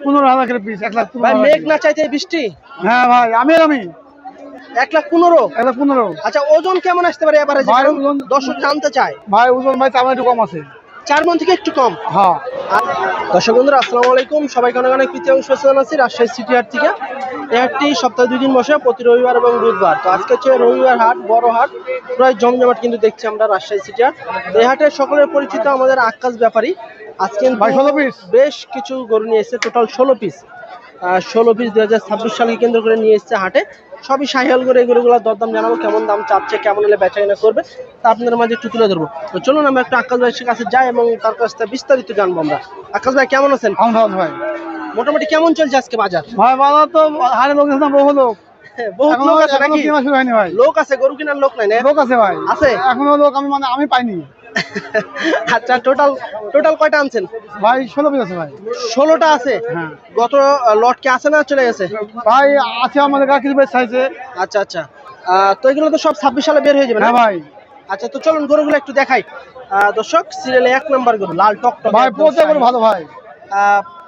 15,000 করে পিস। 1 লাখ ভাই মেঘ না চাইতে বৃষ্টি। হ্যাঁ ভাই আমি 1,15,000। 1,15,000। আচ্ছা ওজন কেমন আসতে পারে এবারে? ভাই ওজন দর্শক জানতে চায়। ভাই ওজন ভাই চামড়া একটু কম আছে, 4 মণ থেকে একটু কম। হ্যাঁ। দর্শক বন্ধুরা আসসালামু আলাইকুম, সবাইকে অনেক অনেক প্রীতি এবং শুভেচ্ছা জানাচ্ছি রাজশাহী সিটি হাট থেকে। এই হাটটি সপ্তাহে 2 দিন বসে, প্রতি রবিবার এবং বুধবার। তো আজকে হচ্ছে রবিবার হাট, বড় হাট, প্রায় জমজমাট কিন্তু দেখছি আমরা রাজশাহী সিটি হাট। এই হাটের সকলের পরিচিত আমাদের আক্কাস ব্যাপারী। আজকে ভাই 16 পিস বেশ কিছু গরু নিয়ে এসেছে, টোটাল 16 পিস। 16 পিস 2026 সালকে কেন্দ্র করে নিয়ে এসেছে হাটে। সবই শাহিওয়াল করে, এগুলোর দরদাম জানাবো, কেমন দাম চাচ্ছে, কেমন হলে বেচা কেনা করবে তা আপনাদের মাঝে একটু তুলে ধরবো। তো চলুন আমরা একটু আক্কাস ভাইয়ের কাছে যাই এবং তার কাছ থেকে বিস্তারিত জানবো আমরা। আক্কাস ভাই কেমন আছেন? ভাই মোটামুটি কেমন চলছে আজকে বাজার? ভাই বাজার তো হারে লোক আছে, বহু লোক, বহুত লোক আছে নাকি? কেনা শুরু হয়নি ভাই। লোক আছে, গরু কেনার লোক নাই না? লোক আছে ভাই, আছে এখনো লোক, আমি পাইনি। আচ্ছা টোটাল কয়টা আনছেন ভাই? 16 পিস আছে ভাই। 16টা আছে। হ্যাঁ। গত লট কি আছে না চলে গেছে? ভাই আছে আমাদের কিছু বেশ চাইছে। আচ্ছা তো এগুলো তো সব 26 সালে বের হয়ে যাবে না? হ্যাঁ ভাই। আচ্ছা তো চলুন গরুগুলো একটু দেখাই। দর্শক সিরিয়ালে 1 নাম্বার গরু, লাল টকটক ভাই পোতে গরু ভালো ভাই,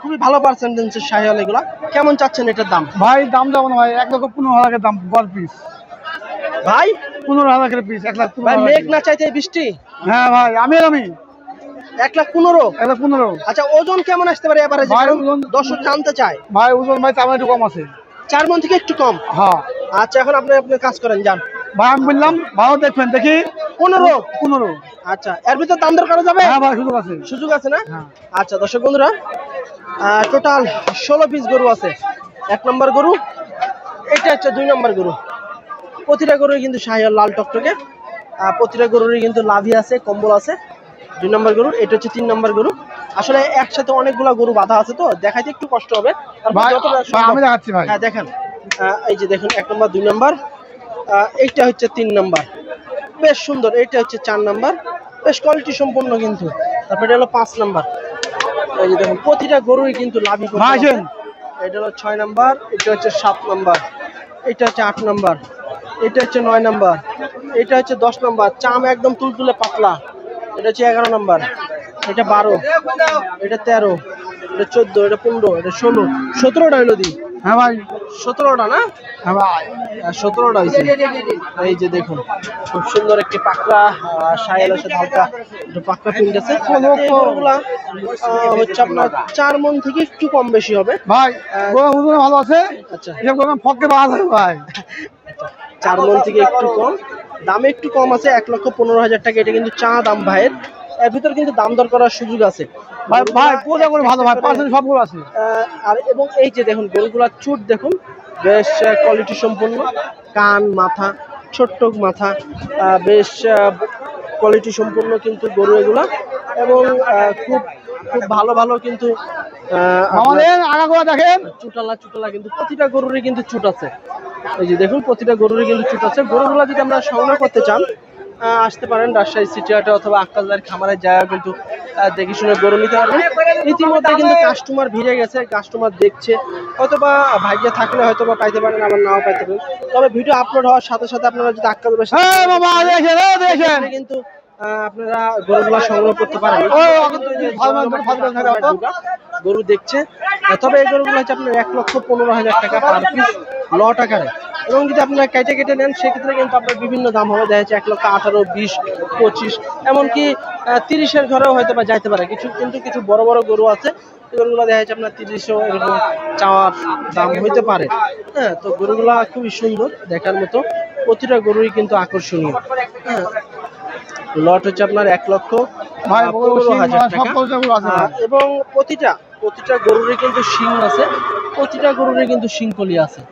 খুবই ভালো পার্সেন্টেজের শাহিওয়াল এগুলা। কেমন চাচ্ছেন এটার দাম? ভাই দাম যাবো না ভাই, 1,15,000 দাম পার পিস। ভাই 15,000 করে পিস। 1 লাখ। ভাই মেঘ না চাইতে বৃষ্টি। হ্যাঁ ভাই আমি 1,15,000। 1,15,000। আচ্ছা ওজন কেমন আসতে পারে এবারে? ভাই ওজন দর্শক জানতে চায়। ভাই ওজন ভাই চামড়া একটু কম আছে, 4 মণ থেকে একটু কম। হ্যাঁ। আচ্ছা এখন আপনি কাজ করেন, যান ভাই আমি বললাম ভালো দেখবেন, দেখি 15। আচ্ছা এর ভিতর দাম দর করা যাবে? হ্যাঁ ভাই সুযোগ আছে না? হ্যাঁ। আচ্ছা দর্শক বন্ধুরা টোটাল 16 পিস গরু আছে। 1 নম্বর গরু, এটা হচ্ছে 2 নম্বর গরু। প্রতিটা গরুই কিন্তু শাহিওয়াল লাল টকটকে, প্রতিটা গরুরই কিন্তু লাভি আছে, কম্বল আছে। 2 নম্বর গরু, এটা হচ্ছে 3 নম্বর গরু। আসলে একসাথে অনেকগুলা গরু বাঁধা আছে তো দেখাইতে একটু কষ্ট হবে। ভাই আমি দেখাচ্ছি ভাই। হ্যাঁ দেখেন, এই যে দেখুন 1 নম্বর 2 নম্বর, এইটা হচ্ছে 3 নম্বর, বেশ সুন্দর। এটা হচ্ছে 4 নম্বর, বেশ কোয়ালিটি সম্পন্ন কিন্তু। তারপরে এটা হলো 5 নম্বর। এই যে দেখুন প্রতিটা গরুই কিন্তু লাভি করছে। এটা হলো 6 নম্বর, এটা হচ্ছে 7 নম্বর, এটা হচ্ছে 8 নম্বর, এটা হচ্ছে 9 নম্বর, এটা হচ্ছে 10 নম্বর, চাম একদম তুলতুলে পাতলা। এটা হচ্ছে 11 নম্বর, এটা 12, এটা 13, এটা 14, এটা 15, এটা 16, 17টা হইলো দি। হ্যাঁ ভাই 17টা না? হ্যাঁ ভাই 17টা হয়েছে। এই যে দেখুন খুব সুন্দর একটি পাকড়া শাহিওয়ালের সাথে হালকা একটু পাকড়া প্রিন্ট আছে। গরুগুলা হচ্ছে আপনার 4 মণ থেকে একটু কম বেশি হবে ভাই। ওজন ভালো আছে। আচ্ছা এসব গরু ফককে বাঁধা আছে ভাই। 4 মণ থেকে একটু কম, দামে একটু কম আছে। 1,15,000 টাকা এটা কিন্তু চা দাম ভাইয়ের। এর ভিতর কিন্তু দাম দর করার সুযোগ আছে ভাই পোতে গরু ভালো ভাই, পার্সেন্ট সব গরু আছে। আর এবং এই যে দেখুন গরুগুলার চুট দেখুন, বেশ কোয়ালিটি সম্পন্ন, কান মাথা, ছোট্ট মাথা, বেশ কোয়ালিটি সম্পন্ন কিন্তু গরু এগুলা। এবং খুব খুব ভালো কিন্তু আমাদের আগাগোড়া দেখেন চুটালা কিন্তু প্রতিটা গরুরই কিন্তু চুট আছে। এই যে দেখুন প্রতিটা গরুরই কিন্তু চুট আছে। গরুগুলা যদি আমরা সংগ্রহ করতে চান আসতে পারেন রাজশাহী সিটি হাটে অথবা আক্কাস ভাইয়ের খামারে যায় কিন্তু দেখে শুনে গরু নিতে পারবেন। ইতিমধ্যে কিন্তু কাস্টমার ভিড়ে গেছে, কাস্টমার দেখছে, হয়তোবা ভাগ্যে থাকলে হয়তোবা পাইতে পারেন, আবার নাও পাইতে পারেন। তবে ভিডিও আপলোড হওয়ার সাথে সাথে আপনারা যদি আক্কাস ভাইয়ের কিন্তু আপনারা গরুগুলা সংগ্রহ করতে পারেন। গরু দেখছে, তবে এই গরুগুলো হচ্ছে আপনার 1,15,000 টাকা পার পিস লট আকারে। এবং যদি আপনারা কেটে নেন সেক্ষেত্রে কিন্তু আপনার বিভিন্ন দাম হবে, দেখা যাচ্ছে 1,18,000, 20, 25, এমনকি 30-এর ঘরেও হয়তো বা যাইতে পারে। কিছু বড় বড় গরু আছে, গরুগুলো দেখা যাচ্ছে আপনার 30-ও এরকম চাওয়ার দাম হইতে পারে। হ্যাঁ, তো গরুগুলা খুবই সুন্দর দেখার মতো, প্রতিটা গরুই কিন্তু আকর্ষণীয়। হ্যাঁ, লট হচ্ছে আপনার 1,15,000 টাকা। এবং প্রতিটা গরুরই কিন্তু শিং আছে, প্রতিটা গরুরই কিন্তু শিংকলি আছে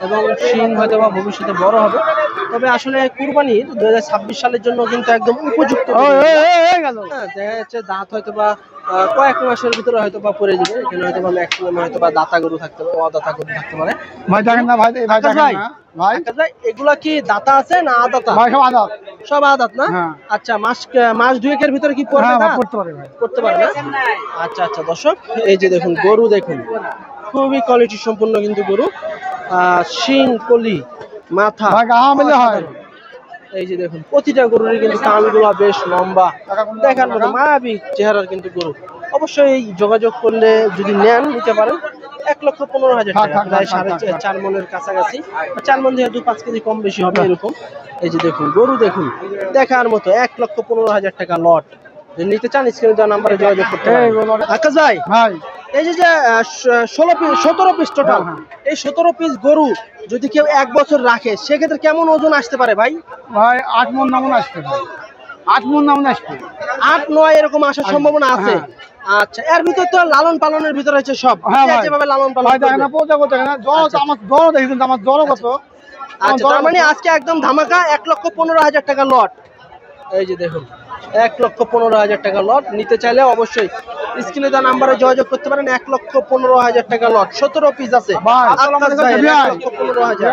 এবং শিং হয়তো বা ভবিষ্যতে বড় হবে। তবে আসলে কুরবানির 2026 সালের জন্য কিন্তু একদম উপযুক্ত। দেখা যাচ্ছে দাঁত হয়তো বা কয়েক মাসের ভিতরে হয়তো বা পড়ে যাবে। এখানে হয়তো বা ম্যাক্সিমাম হয়তো বা দাতা গরু থাকতে পারে, অদাতা গরু থাকতে পারে। ভাই দেখেন না ভাই, ভাই এগুলা কি দাতা আছে না আদাতা? ভাই সব আদাত। সব আদাত না? আচ্ছা মাস দুয়েকের ভিতরে কি পড়বে? করতে পারে না? আচ্ছা দর্শক এই যে দেখুন গরু দেখুন, খুবই কোয়ালিটি সম্পন্ন কিন্তু গরু, শিং কলি মাথা। এই যে দেখুন প্রতিটা গরুরই কিন্তু কানগুলো বেশ লম্বা, দেখার মতো মায়াবী চেহারার কিন্তু গরু। অবশ্যই যোগাযোগ করলে যদি নিতে পারেন 1,15,000 টাকা, প্রায় 4.5 মনের কাছাকাছি, 4 মন যেহেতু 5 কেজি কম বেশি হবে এরকম। এই যে দেখুন গরু, দেখুন দেখার মতো 1,15,000 টাকা লট। যদি নিতে চান স্ক্রিনে দেওয়া নাম্বারে যোগাযোগ করতে পারেন। আকাশ ভাই, ভাই এই যে 17 পিস টোটাল, এই 17 পিস গরু যদি কেউ 1 বছর রাখে সেক্ষেত্রে কেমন ওজন আসতে পারে ভাই? ভাই 8 মন নামন আসবে ভাই, 8 মন নামন আসবে, 8-9 এরকম আসার সম্ভাবনা আছে। আচ্ছা, এর ভিতর তো লালন পালনের ভিতরে আছে সব, হ্যাঁ ভাই। যেভাবে লালন পালন ভাই দেখেন না, করবে। পূজা করতে দেখেন না, জ্বর তো আমার জ্বর দেখেছেন তো, আমার জ্বর কত। আচ্ছা, তার মানে আজকে একদম ধামাকা 1,15,000 টাকা লট। এই যে দেখুন 1,15,000 টাকা লট। নিতে চাইলে অবশ্যই স্ক্রিনে দেওয়া নাম্বারে যোগাযোগ করতে পারেন। 1,15,000 টাকা লট, 17 পিস আছে। ভাই, আকাশ ভাই, 1,15,000।